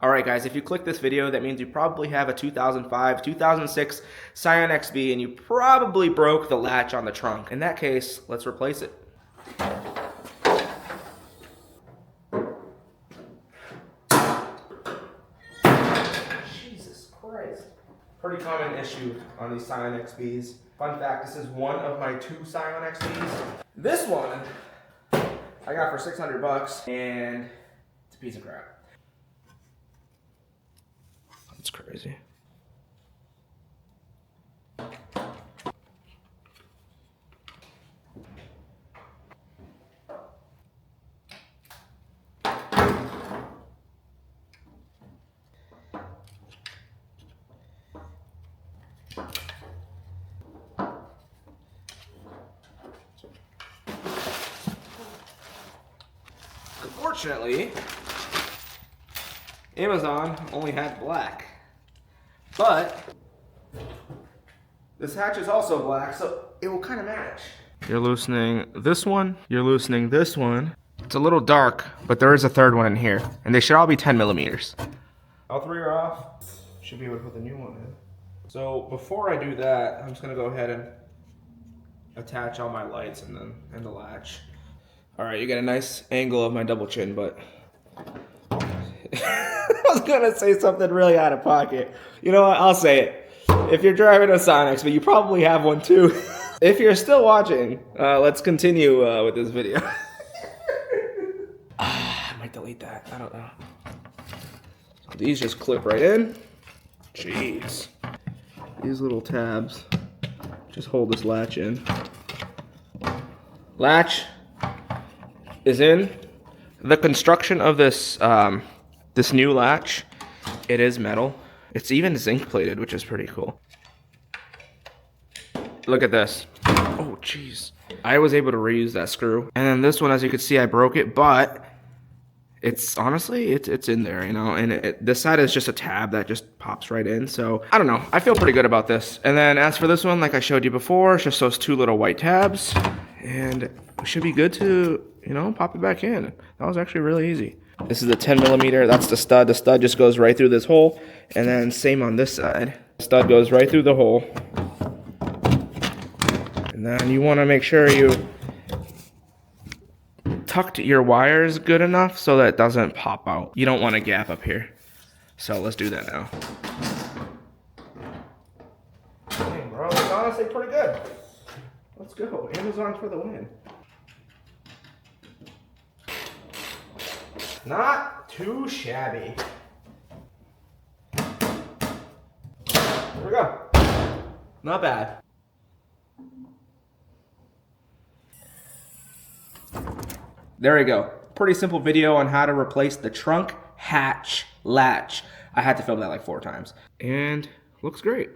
Alright guys, if you click this video, that means you probably have a 2005, 2006 Scion XB and you probably broke the latch on the trunk. In that case, let's replace it. Jesus Christ. Pretty common issue on these Scion XBs. Fun fact, this is one of my 2 Scion XBs. This one, I got for 600 bucks and it's a piece of crap. That's crazy. Unfortunately, Amazon only had black, but this hatch is also black, so it will kind of match. You're loosening this one, you're loosening this one. It's a little dark, but there is a third one in here, and they should all be 10 millimeters. All 3 are off. Should be able to put the new one in. So before I do that, I'm just gonna go ahead and attach all my lights and the latch. All right, you get a nice angle of my double chin, but I was gonna say something really out of pocket. You know what, I'll say it. If you're driving a Scion XB, you probably have one too. If you're still watching, let's continue with this video. I might delete that, I don't know. So these just clip right in. Jeez. These little tabs just hold this latch in. Latch is in. The construction of this this new latch, it is metal. It's even zinc plated, which is pretty cool. Look at this. Oh jeez. I was able to reuse that screw. And then this one, as you can see, I broke it, but it's honestly, it's in there, you know, and this side is just a tab that just pops right in. So I don't know, I feel pretty good about this. And then as for this one, like I showed you before, it's just those 2 little white tabs, and we should be good to, you know, pop it back in. That was actually really easy. This is the 10 millimeter, that's the stud. The stud just goes right through this hole, and then same on this side. The stud goes right through the hole. And then you wanna make sure you tucked your wires good enough so that it doesn't pop out. You don't want a gap up here. So let's do that now. Dang, bro, it's honestly pretty good. Let's go. Amazon for the win. Not too shabby. There we go. Not bad. There we go. Pretty simple video on how to replace the trunk hatch latch. I had to film that like 4 times. And looks great.